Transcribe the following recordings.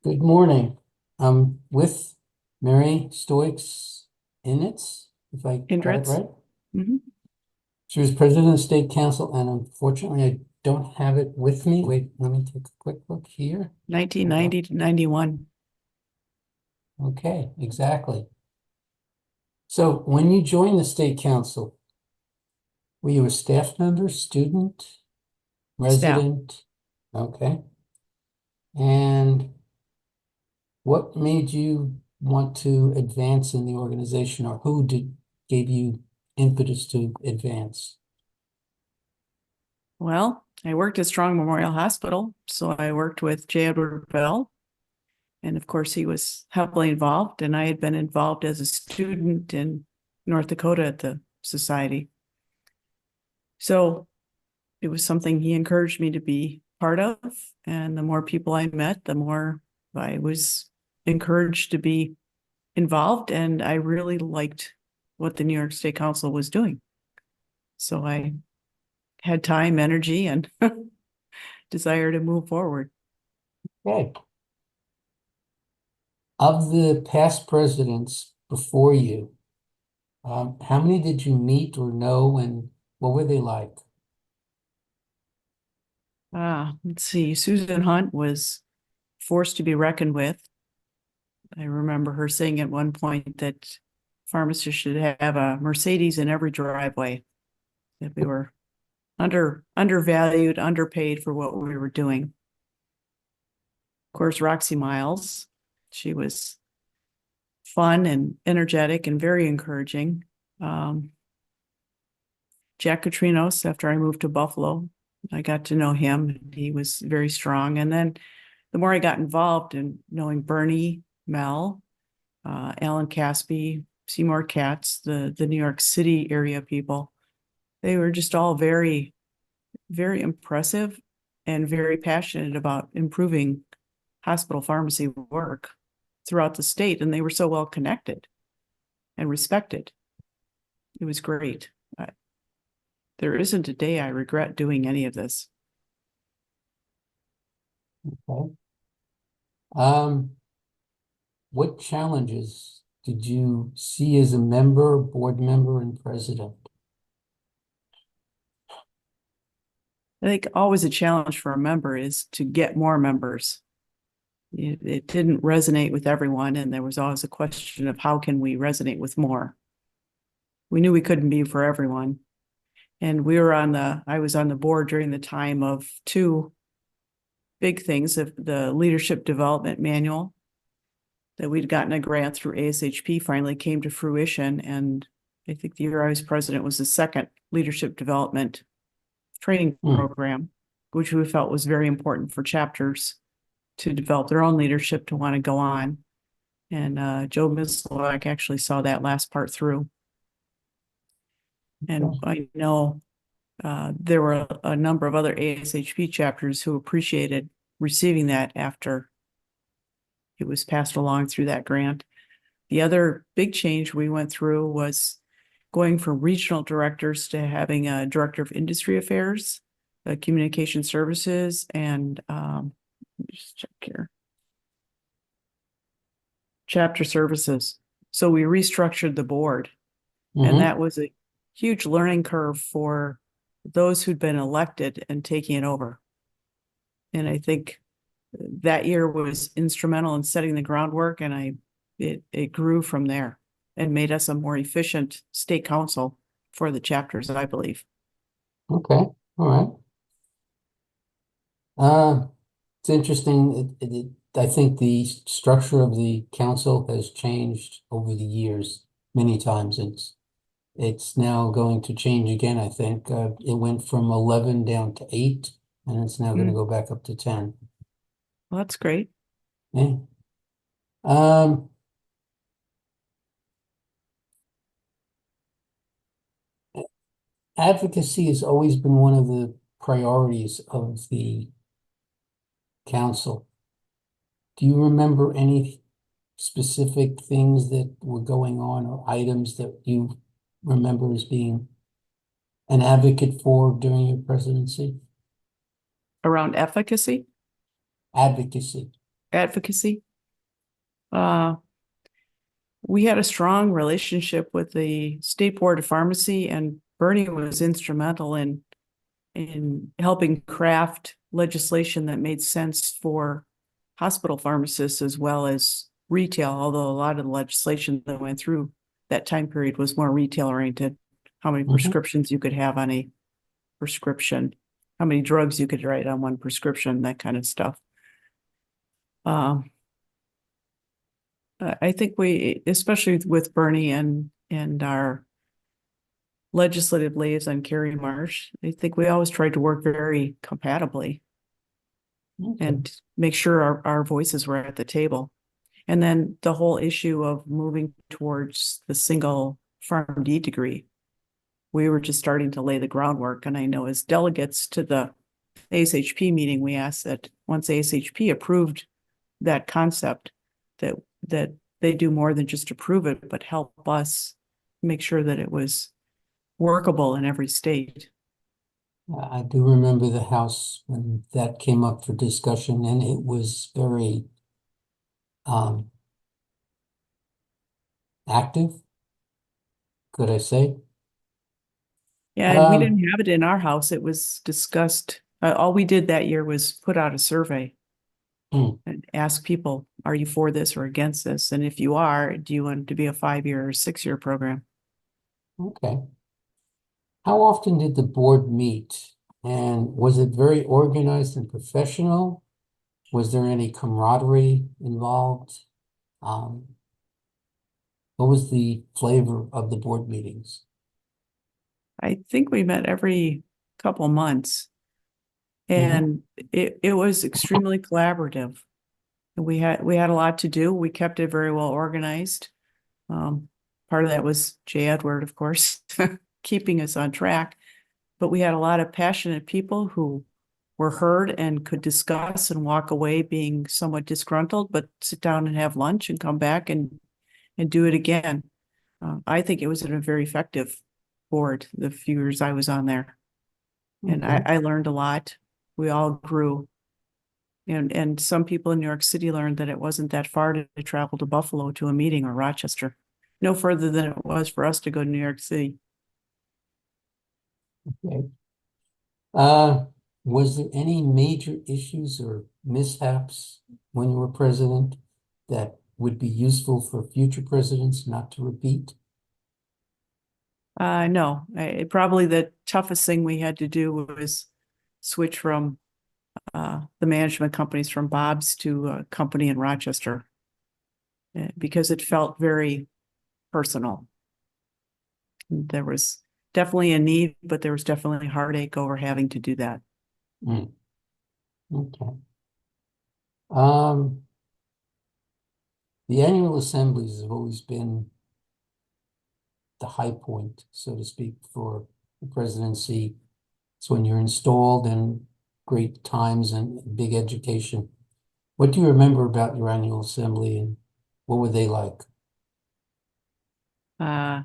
Good morning. I'm with Mary Stoikes-Indritz, if I got it Indritz. right. Hmm. She was president of the state council, and unfortunately, I don't have it with me. Wait, let me take a quick look here. Hold on. 1990 to 91. Okay, exactly. So when you joined the state council, were you a staff member, student, Staff. resident? Okay. And what made you want to advance in the organization, or who gave you impetus to advance? Well, I worked at Strong Memorial Hospital, so I worked with J. Edward Bell, and of course he was heavily involved, and I had been involved as a student in North Dakota at the society. So it was something he encouraged me to be part of, and the more people I met, the more I was encouraged to be involved, and I really liked what the New York State Council was doing. So I had time, energy, and desire to move forward. Okay. Of the past presidents before you, how many did you meet or know, and what were they like? Let's see. Susan Hunt was forced to be reckoned with. I remember her saying at one point that pharmacists should have a Mercedes in every driveway, that we were undervalued, underpaid for what we were doing. Of course, Roxy Miles, she was fun and energetic and very encouraging. Um, Jack Katrinos, after I moved to Buffalo, I got to know him. He was very strong. And then the more I got involved in knowing Bernie, Mel, Alan Caspi, Seymour Katz, the New York City area people, they were just all very, very impressive and very passionate about improving hospital pharmacy work throughout the state. And they were so well connected and respected. It was great. There isn't a day I regret doing any of this. Okay. Um, what challenges did you see as a member, board member, and president? I think always a challenge for a member is to get more members. It didn't resonate with everyone, and there was always a question of how can we resonate with more. We knew we couldn't be for everyone. And I was on the board during the time of two big things of the leadership development manual that we'd gotten a grant through ASHP finally came to fruition. And I think the year I was president was the second leadership development training Hmm. program, which we felt was very important for chapters to develop their own leadership to want to go on. And Joe Mislowak actually saw that last part through. And I know there were a number of other ASHP chapters who appreciated receiving that after it was passed along through that grant. The other big change we went through was going from regional directors to having a director of industry affairs, communication services, and just check here, chapter services. So we restructured the board, and Mm-hmm. that was a huge learning curve for those who'd been elected and taking it over. And I think that year was instrumental in setting the groundwork, and it grew from there and made us a more efficient state council for the chapters, I believe. Okay. All right. It's interesting. I think the structure of the council has changed over the years many times. It's now going to change again, I think. It went from 11 down to 8, and it's now going to Mm. go back up to 10. Well, that's great. Yeah. Um, Advocacy has always been one of the priorities of the council. Do you remember any specific things that were going on or items that you remember as being an advocate for during your presidency? Around efficacy, Advocacy. advocacy. We had a strong relationship with the State Board of Pharmacy, and Bernie was instrumental in helping craft legislation that made sense for hospital pharmacists as well as retail, although a lot of the legislation that went through that time period was more retail oriented. How many prescriptions you could have on a prescription, how many drugs you could write on one prescription, that kind of stuff. I think we, especially with Bernie and our legislative liaison, Carrie Marsh, I think we always tried to work very compatibly and make sure our voices were at the table. And then the whole issue of moving towards the single PharmD degree, we were just starting to lay the groundwork. And I know as delegates to the ASHP meeting, we asked that once ASHP approved that concept, that they do more than just approve it, but help us make sure that it was workable in every state. I do remember the House when that came up for discussion, and it was very active, could I say? Yeah, and we didn't have it in our house. It was discussed. All we did that year was put out a survey and ask people, are you for this or against this? And if you are, do you want it to be a 5-year or 6-year program? Okay. How often did the board meet? And was it very organized and professional? Was there any camaraderie involved? What was the flavor of the board meetings? I think we met every couple months, and it was extremely collaborative. We had a lot to do. We kept it very well organized. Part of that was Jay Edward, of course, keeping us on track. But we had a lot of passionate people who were heard and could discuss and walk away being somewhat disgruntled, but sit down and have lunch and come back and do it again. I think it was a very effective board the few years I was on there. And I learned a lot. We all grew. And some people in New York City learned that it wasn't that far to travel to Buffalo to a meeting, or Rochester. No further than it was for us to go to New York City. Okay. Was there any major issues or mishaps when you were president that would be useful for future presidents not to repeat? No, probably the toughest thing we had to do was switch from the management companies from Bob's to a company in Rochester, because it felt very personal. There was definitely a need, but there was definitely heartache over having to do that. Okay. The annual assemblies have always been the high point, so to speak, for the presidency. It's when you're installed, and great times and big education. What do you remember about your annual assembly, and what were they like? I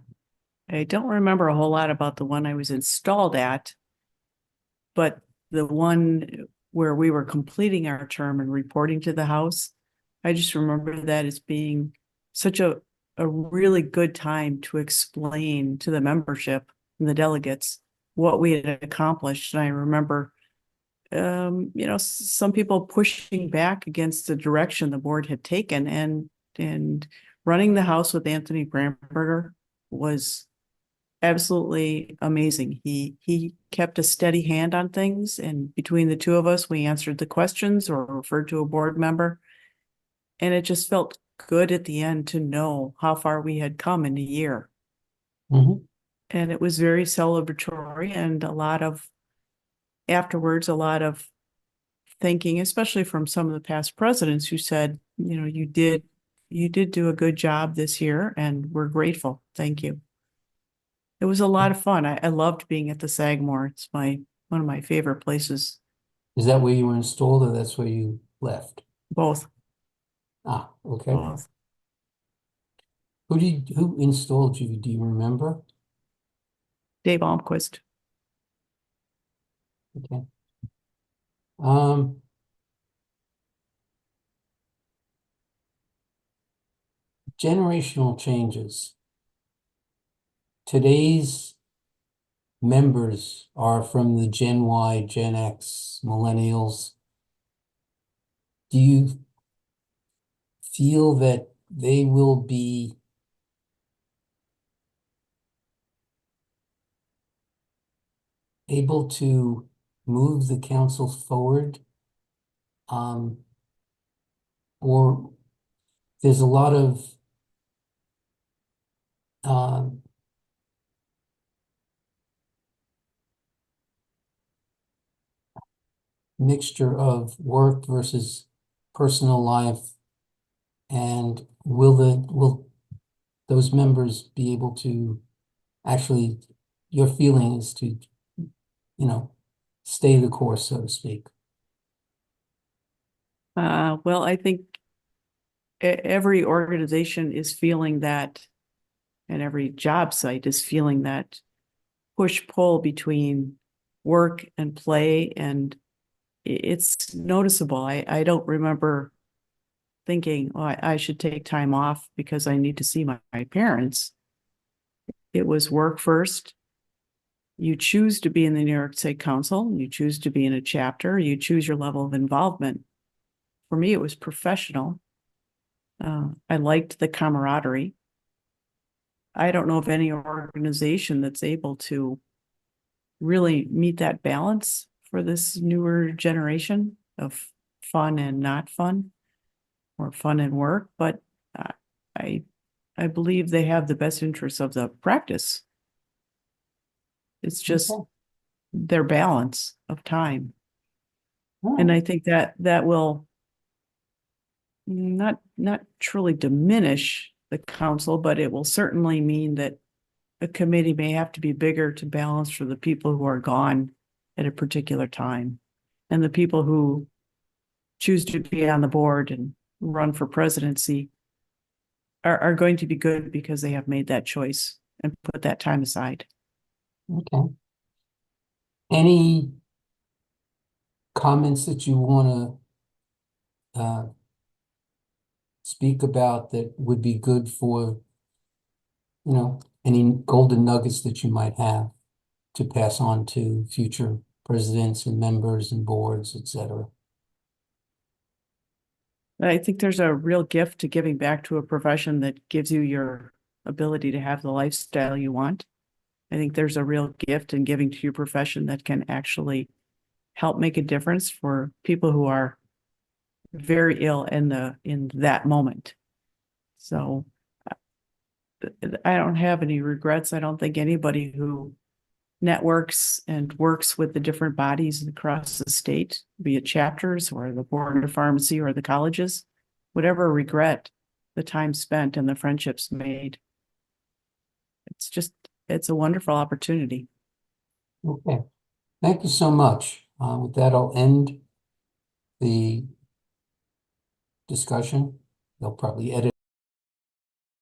don't remember a whole lot about the one I was installed at, but the one where we were completing our term and reporting to the House, I just remember that as being such a really good time to explain to the membership and the delegates what we had accomplished. And I remember, some people pushing back against the direction the board had taken, and running the House with Anthony Bramberger was absolutely amazing. He kept a steady hand on things, and between the two of us, we answered the questions or referred to a board member. And it just felt good at the end to know how far we had come in a year. And it was very celebratory, and afterwards, a lot of thanking, especially from some of the past presidents who said, you did do a good job this year, and we're grateful. Thank you. It was a lot of fun. I loved being at the Sagamore. It's one of my favorite places. Is that where you were installed, or that's where you left? Both. Okay. Both. Who installed you? Do you remember? Dave Almquist. Okay. generational changes. Today's members are from the Gen Y, Gen X, millennials. Do you feel that they will be able to move the council forward? Or there's a lot of mixture of work versus personal life, and will those members be able to actually, your feeling is to, stay the course, so to speak? Well, I think every organization is feeling that, and every job site is feeling that push-pull between work and play, and it's noticeable. I don't remember thinking, oh, I should take time off because I need to see my parents. It was work first. You choose to be in the New York State Council, you choose to be in a chapter, you choose your level of involvement. For me, it was professional. I liked the camaraderie. I don't know of any organization that's able to really meet that balance for this newer generation of fun and not fun, or fun and work, but I I believe they have the best interests of the practice. It's just Okay. their balance of time. All And right. I think that will not truly diminish the council, but it will certainly mean that a committee may have to be bigger to balance for the people who are gone at a particular time. And the people who choose to be on the board and run for presidency are going to be good because they have made that choice and put that time aside. Okay. Any comments that you want to speak about that would be good for, any golden nuggets that you might have to pass on to future presidents and members and boards, et cetera? I think there's a real gift to giving back to a profession that gives you your ability to have the lifestyle you want. I think there's a real gift in giving to your profession that can actually help make a difference for people who are very ill in that moment. So I don't have any regrets. I don't think anybody who networks and works with the different bodies across the state, be it chapters or the board of pharmacy or the colleges, would ever regret the time spent and the friendships made. It's a wonderful opportunity. Okay. Thank you so much. With that, I'll end the discussion. They'll probably edit